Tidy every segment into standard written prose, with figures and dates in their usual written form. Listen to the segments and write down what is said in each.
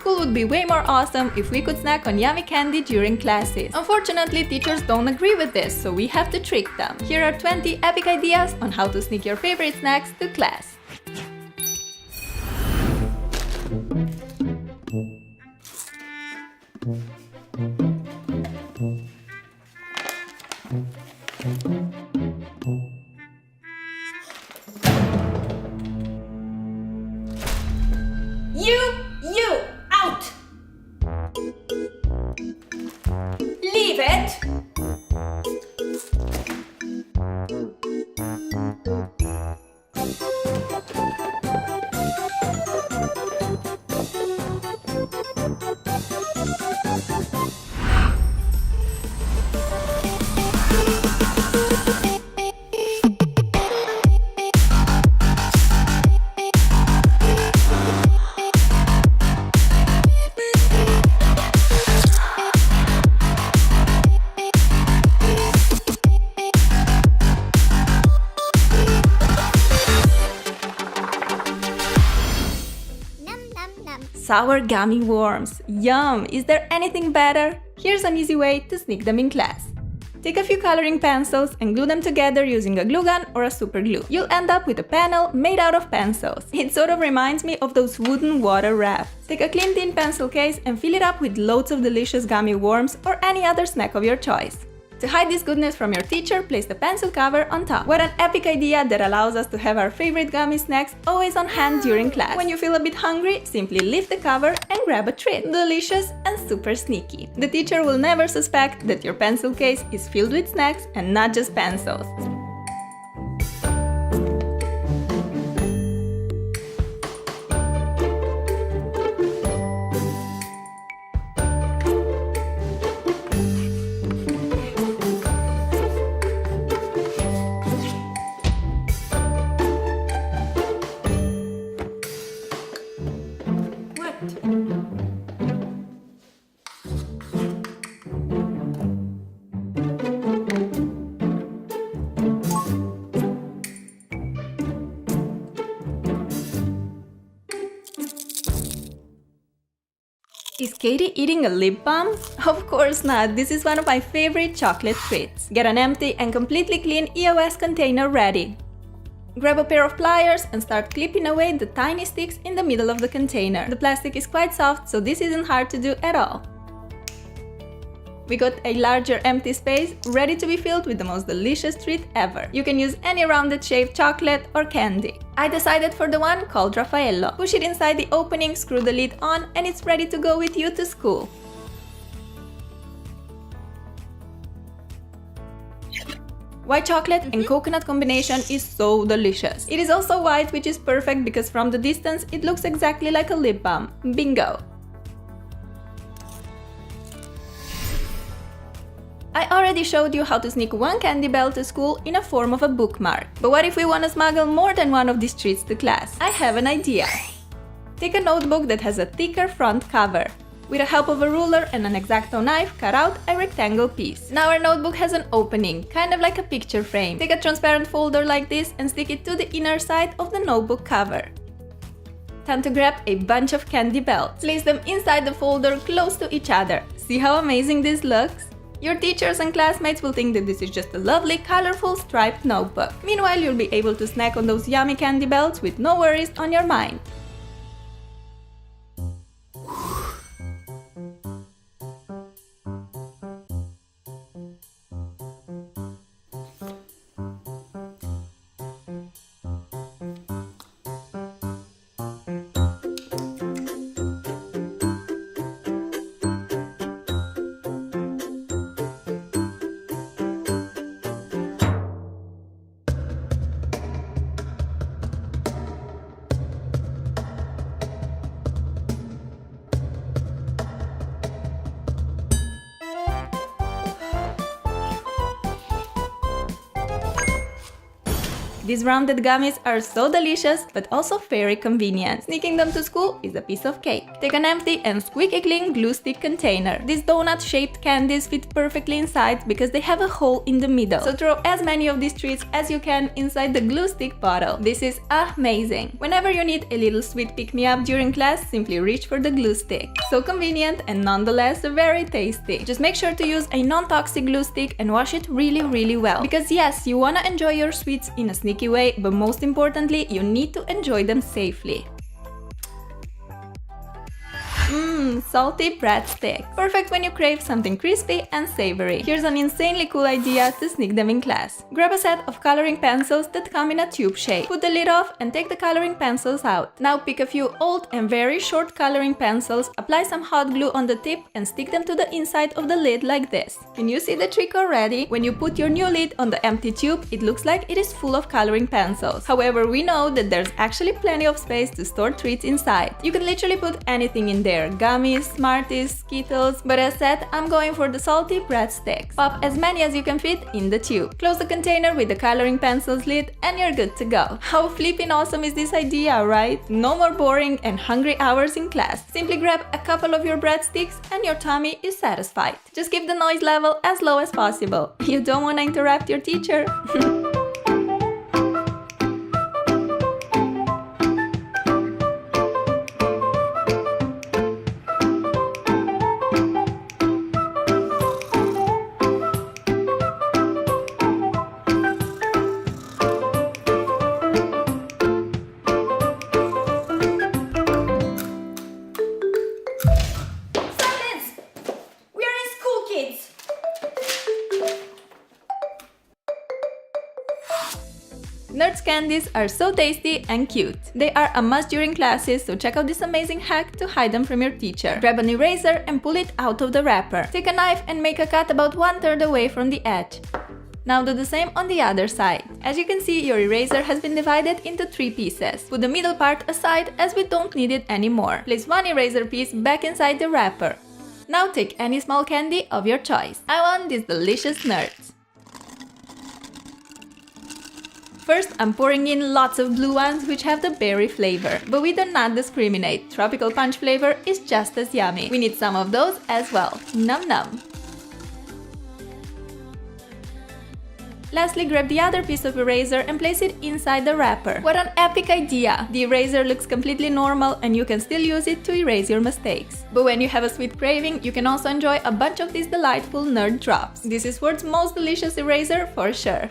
School would be way more awesome if we could snack on yummy candy during classes. Unfortunately, teachers don't agree with this, so we have to trick them. Here are 20 epic ideas on how to sneak your favorite snacks to class. You, out! Leave it! Sour gummy worms. Yum! Is there anything better? Here's an easy way to sneak them in class. Take a few coloring pencils and glue them together using a glue gun or a super glue. You'll end up with a panel made out of pencils. It sort of reminds me of those wooden water rafts. Take a clean tin pencil case and fill it up with loads of delicious gummy worms or any other snack of your choice. To hide this goodness from your teacher, place the pencil cover on top. What an epic idea that allows us to have our favorite gummy snacks always on hand during class. When you feel a bit hungry, simply lift the cover and grab a treat. Delicious and super sneaky. The teacher will never suspect that your pencil case is filled with snacks and not just pencils. Is Katie eating a lip balm? Of course not, this is one of my favorite chocolate treats. Get an empty and completely clean EOS container ready. Grab a pair of pliers and start clipping away the tiny sticks in the middle of the container. The plastic is quite soft, so this isn't hard to do at all. We got a larger empty space ready to be filled with the most delicious treat ever. You can use any rounded shaped chocolate or candy. I decided for the one called Raffaello. Push it inside the opening, screw the lid on, and it's ready to go with you to school. White chocolate and coconut combination is so delicious. It is also white, which is perfect because from the distance it looks exactly like a lip balm. Bingo! I already showed you how to sneak one candy bell to school in a form of a bookmark. But what if we want to smuggle more than one of these treats to class? I have an idea. Take a notebook that has a thicker front cover. With the help of a ruler and an X-Acto knife, cut out a rectangle piece. Now our notebook has an opening, kind of like a picture frame. Take a transparent folder like this and stick it to the inner side of the notebook cover. Time to grab a bunch of candy bells. Place them inside the folder close to each other. See how amazing this looks? Your teachers and classmates will think that this is just a lovely, colorful, striped notebook. Meanwhile, you'll be able to snack on those yummy candy belts with no worries on your mind. These rounded gummies are so delicious, but also very convenient. Sneaking them to school is a piece of cake. Take an empty and squeaky clean glue stick container. These donut-shaped candies fit perfectly inside because they have a hole in the middle. So throw as many of these treats as you can inside the glue stick bottle. This is amazing. Whenever you need a little sweet pick-me-up during class, simply reach for the glue stick. So convenient and nonetheless very tasty. Just make sure to use a non-toxic glue stick and wash it really well. Because yes, you wanna enjoy your sweets in a sneaky way, but most importantly, you need to enjoy them safely. Salty breadsticks. Perfect when you crave something crispy and savory. Here's an insanely cool idea to sneak them in class. Grab a set of coloring pencils that come in a tube shape. Put the lid off and take the coloring pencils out. Now pick a few old and very short coloring pencils, apply some hot glue on the tip and stick them to the inside of the lid like this. Can you see the trick already? When you put your new lid on the empty tube, it looks like it is full of coloring pencils. However, we know that there's actually plenty of space to store treats inside. You can literally put anything in there. Gummies, Smarties, Skittles, but as said, I'm going for the salty breadsticks. Pop as many as you can fit in the tube. Close the container with the coloring pencils lid and you're good to go. How flippin' awesome is this idea, right? No more boring and hungry hours in class. Simply grab a couple of your breadsticks and your tummy is satisfied. Just keep the noise level as low as possible. You don't want to interrupt your teacher. Nerds candies are so tasty and cute. They are a must during classes, so check out this amazing hack to hide them from your teacher. Grab an eraser and pull it out of the wrapper. Take a knife and make a cut about 1/3 away from the edge. Now do the same on the other side. As you can see, your eraser has been divided into 3 pieces. Put the middle part aside as we don't need it anymore. Place one eraser piece back inside the wrapper. Now take any small candy of your choice. I want these delicious nerds. First, I'm pouring in lots of blue ones which have the berry flavor. But we do not discriminate. Tropical punch flavor is just as yummy. We need some of those as well. Num num. Lastly, grab the other piece of eraser and place it inside the wrapper. What an epic idea! The eraser looks completely normal and you can still use it to erase your mistakes. But when you have a sweet craving, you can also enjoy a bunch of these delightful nerd drops. This is world's most delicious eraser for sure.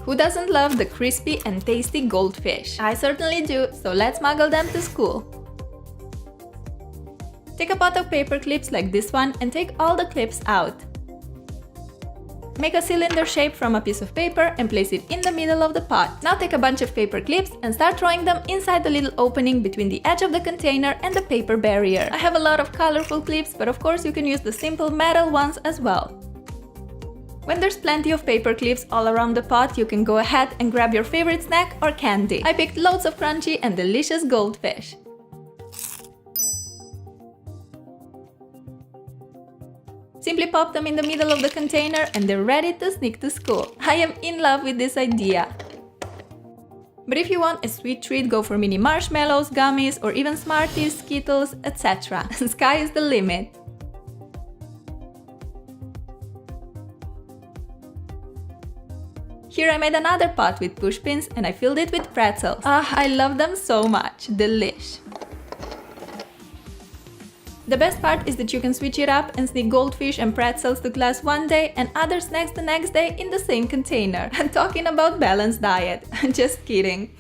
Who doesn't love the crispy and tasty goldfish? I certainly do, so let's smuggle them to school. Take a pot of paper clips like this one and take all the clips out. Make a cylinder shape from a piece of paper and place it in the middle of the pot. Now take a bunch of paper clips and start throwing them inside the little opening between the edge of the container and the paper barrier. I have a lot of colorful clips, but of course you can use the simple metal ones as well. When there's plenty of paper clips all around the pot, you can go ahead and grab your favorite snack or candy. I picked loads of crunchy and delicious goldfish. Simply pop them in the middle of the container and they're ready to sneak to school. I am in love with this idea. But if you want a sweet treat, go for mini marshmallows, gummies, or even Smarties, Skittles, etc. Sky is the limit. Here I made another pot with push pins and I filled it with pretzels. Ah, I love them so much. Delish. The best part is that you can switch it up and sneak goldfish and pretzels to class one day and other snacks the next day in the same container. I'm talking about balanced diet. Just kidding.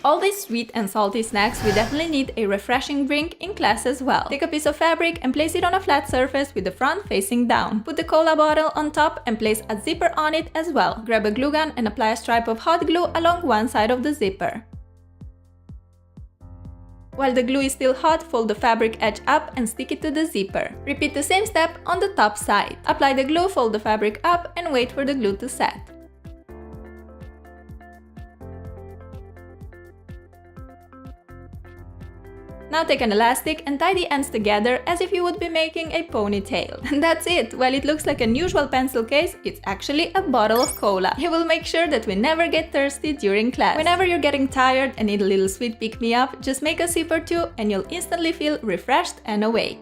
all these sweet and salty snacks, we definitely need a refreshing drink in class as well. Take a piece of fabric and place it on a flat surface with the front facing down. Put the cola bottle on top and place a zipper on it as well. Grab a glue gun and apply a stripe of hot glue along one side of the zipper. While the glue is still hot, fold the fabric edge up and stick it to the zipper. Repeat the same step on the top side. Apply the glue, fold the fabric up, and wait for the glue to set. Now take an elastic and tie the ends together as if you would be making a ponytail. And that's it! While it looks like an usual pencil case, it's actually a bottle of cola. It will make sure that we never get thirsty during class. Whenever you're getting tired and need a little sweet pick-me-up, just make a sip or two and you'll instantly feel refreshed and awake.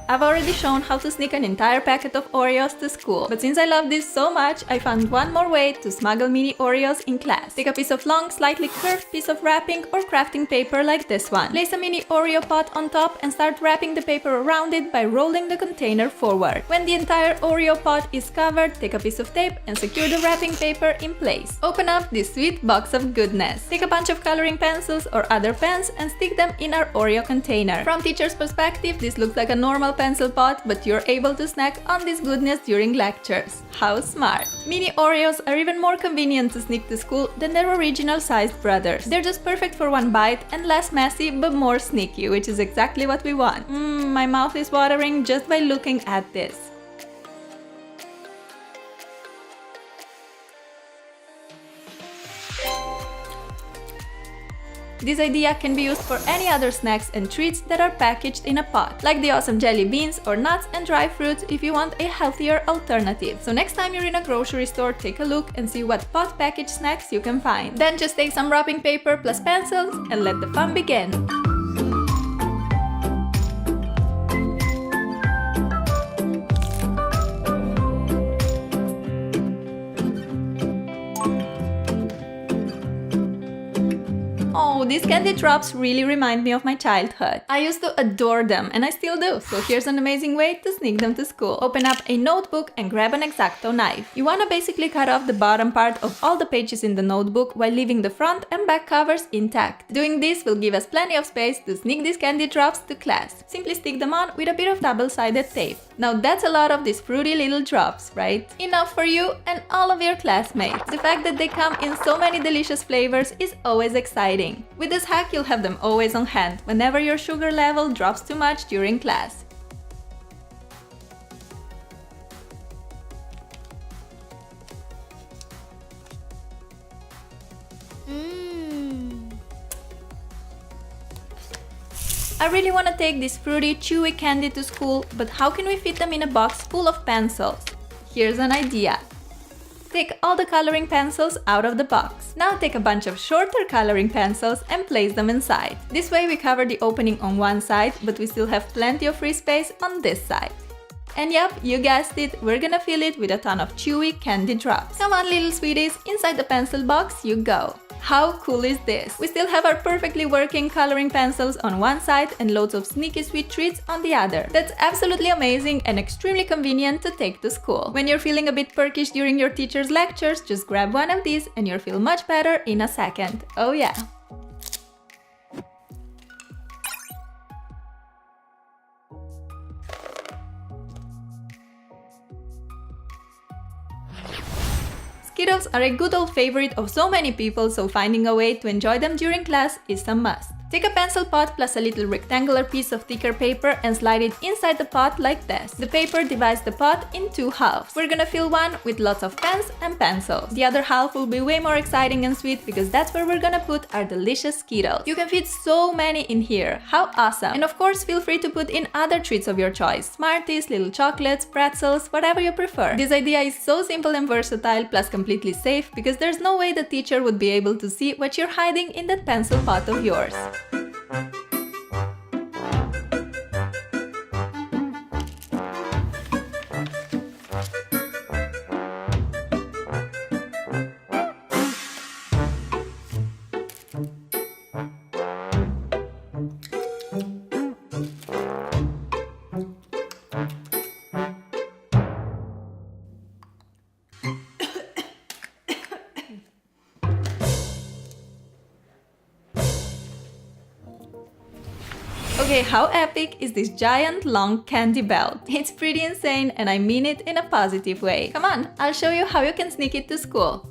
I've already shown how to sneak an entire packet of Oreos to school, but since I love this so much, I found one more way to smuggle mini Oreos in class. Take a piece of long, slightly curved piece of wrapping or crafting paper like this one. Place a mini Oreo pot on top and start wrapping the paper around it by rolling the container forward. When the entire Oreo pot is covered, take a piece of tape and secure the wrapping paper in place. Open up this sweet box of goodness. Take a bunch of coloring pencils or other pens and stick them in our Oreo container. From teacher's perspective, this looks like a normal pencil pot, but you're able to snack on this goodness during lectures. How smart! Mini Oreos are even more convenient to sneak to school than their original sized brothers. They're just perfect for one bite and less messy but more sneaky, which is exactly what we want. My mouth is watering just by looking at this. This idea can be used for any other snacks and treats that are packaged in a pot, like the awesome jelly beans or nuts and dry fruits if you want a healthier alternative. So next time you're in a grocery store, take a look and see what pot packaged snacks you can find. Then just take some wrapping paper plus pencils and let the fun begin. Oh, these candy drops really remind me of my childhood. I used to adore them and I still do, so here's an amazing way to sneak them to school. Open up a notebook and grab an X-Acto knife. You want to basically cut off the bottom part of all the pages in the notebook while leaving the front and back covers intact. Doing this will give us plenty of space to sneak these candy drops to class. Simply stick them on with a bit of double-sided tape. Now that's a lot of these fruity little drops, right? Enough for you and all of your classmates. The fact that they come in so many delicious flavors is always exciting. With this hack, you'll have them always on hand whenever your sugar level drops too much during class. I really want to take this fruity, chewy candy to school, but how can we fit them in a box full of pencils? Here's an idea. Take all the coloring pencils out of the box. Now take a bunch of shorter coloring pencils and place them inside. This way we cover the opening on one side, but we still have plenty of free space on this side. And yep, you guessed it, we're gonna fill it with a ton of chewy candy drops. Come on little sweeties, inside the pencil box you go. How cool is this? We still have our perfectly working coloring pencils on one side and loads of sneaky sweet treats on the other. That's absolutely amazing and extremely convenient to take to school. When you're feeling a bit perkish during your teacher's lectures, just grab one of these and you'll feel much better in a second. Oh yeah! Skittles are a good old favorite of so many people, so finding a way to enjoy them during class is a must. Take a pencil pot plus a little rectangular piece of thicker paper and slide it inside the pot like this. The paper divides the pot in two halves. We're gonna fill one with lots of pens and pencils. The other half will be way more exciting and sweet because that's where we're gonna put our delicious Skittles. You can fit so many in here. How awesome! And of course, feel free to put in other treats of your choice. Smarties, little chocolates, pretzels, whatever you prefer. This idea is so simple and versatile, plus completely safe, because there's no way the teacher would be able to see what you're hiding in that pencil pot of yours. Okay, how epic is this giant long candy belt? It's pretty insane, and I mean it in a positive way. Come on, I'll show you how you can sneak it to school.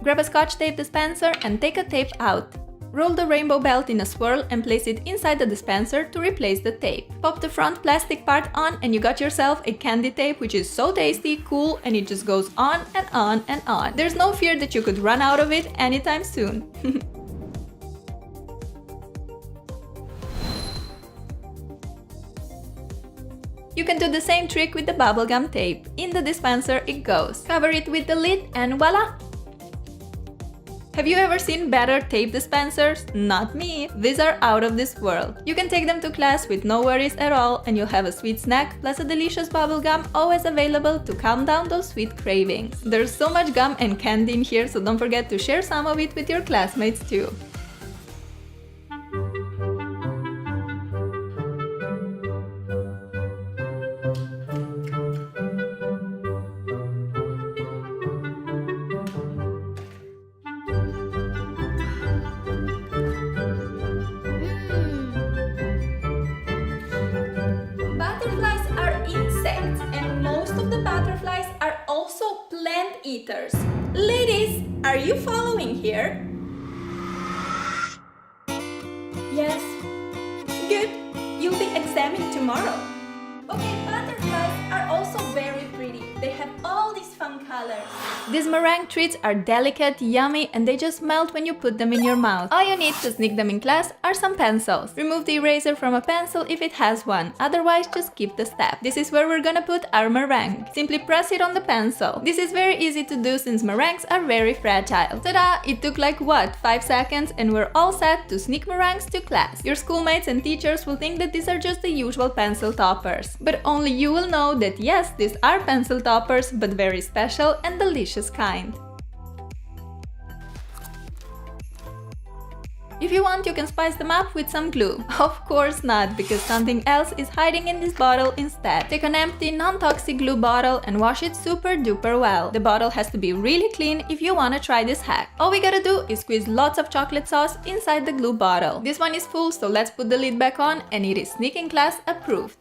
Grab a scotch tape dispenser and take a tape out. Roll the rainbow belt in a swirl and place it inside the dispenser to replace the tape. Pop the front plastic part on and you got yourself a candy tape, which is so tasty, cool, and it just goes on and on and on. There's no fear that you could run out of it anytime soon. You can do the same trick with the bubblegum tape. In the dispenser it goes. Cover it with the lid and voila! Have you ever seen better tape dispensers? Not me! These are out of this world. You can take them to class with no worries at all, and you'll have a sweet snack plus a delicious bubblegum always available to calm down those sweet cravings. There's so much gum and candy in here, so don't forget to share some of it with your classmates too. Butterflies are also plant eaters. Ladies, are you following here? Yes. Good. You'll be examined tomorrow. Okay, butterflies are also very pretty. They have all these fun colors. These meringue treats are delicate, yummy, and they just melt when you put them in your mouth. All you need to sneak them in class are some pencils. Remove the eraser from a pencil if it has one, otherwise just skip the step. This is where we're gonna put our meringue. Simply press it on the pencil. This is very easy to do since meringues are very fragile. Ta-da! It took like what, 5 seconds, and we're all set to sneak meringues to class. Your schoolmates and teachers will think that these are just the usual pencil toppers. But only you will know that yes, these are pencil toppers, but very special and delicious kind. If you want, you can spice them up with some glue. Of course not, because something else is hiding in this bottle instead. Take an empty, non-toxic glue bottle and wash it super duper well. The bottle has to be really clean if you want to try this hack. All we gotta do is squeeze lots of chocolate sauce inside the glue bottle. This one is full, so let's put the lid back on, and it is sneaking class approved.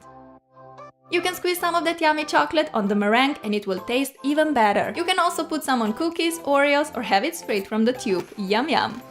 You can squeeze some of that yummy chocolate on the meringue and it will taste even better. You can also put some on cookies, Oreos, or have it straight from the tube. Yum yum!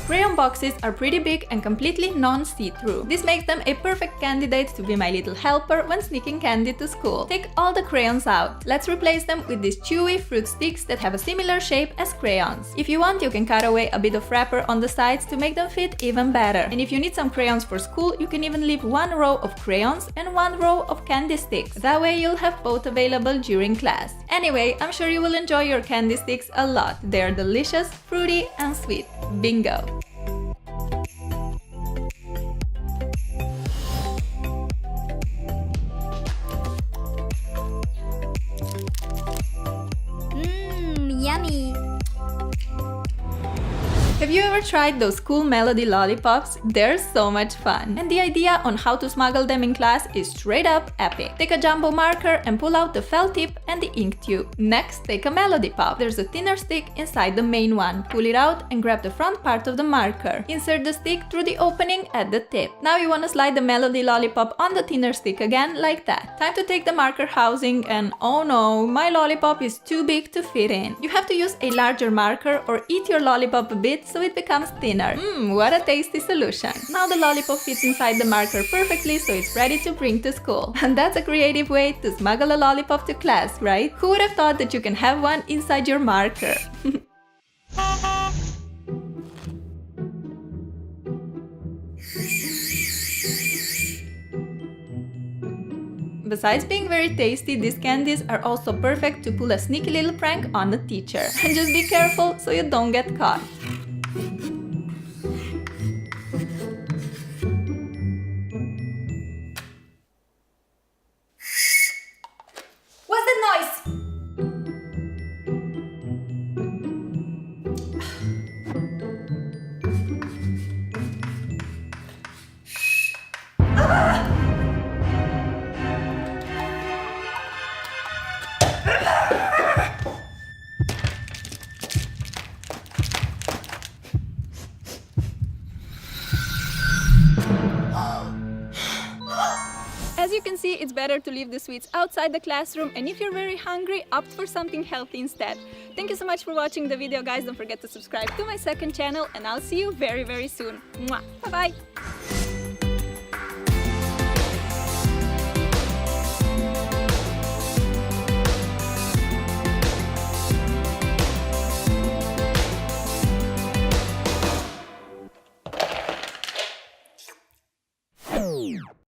Crayon boxes are pretty big and completely non-see-through. This makes them a perfect candidate to be my little helper when sneaking candy to school. Take all the crayons out. Let's replace them with these chewy fruit sticks that have a similar shape as crayons. If you want, you can cut away a bit of wrapper on the sides to make them fit even better. And if you need some crayons for school, you can even leave one row of crayons and one row of candy sticks. That way you'll have both available during class. Anyway, I'm sure you will enjoy your candy sticks a lot. They are delicious, fruity, and sweet. Bingo! Yummy! Have you ever Ever tried those cool melody lollipops? They're so much fun. And the idea on how to smuggle them in class is straight up epic. Take a jumbo marker and pull out the felt tip and the ink tube. Next, take a melody pop. There's a thinner stick inside the main one. Pull it out and grab the front part of the marker. Insert the stick through the opening at the tip. Now you want to slide the melody lollipop on the thinner stick again, like that. Time to take the marker housing and oh no, my lollipop is too big to fit in. You have to use a larger marker or eat your lollipop a bit so it becomes thinner. What a tasty solution. Now the lollipop fits inside the marker perfectly so it's ready to bring to school. And that's a creative way to smuggle a lollipop to class, right? Who would have thought that you can have one inside your marker? Besides being very tasty, these candies are also perfect to pull a sneaky little prank on the teacher. And just be careful so you don't get caught. What's that noise? As you can see, it's better to leave the sweets outside the classroom, and if you're very hungry, opt for something healthy instead. Thank you so much for watching the video, guys. Don't forget to subscribe to my second channel, and I'll see you very, very soon. Mwah! Bye-bye!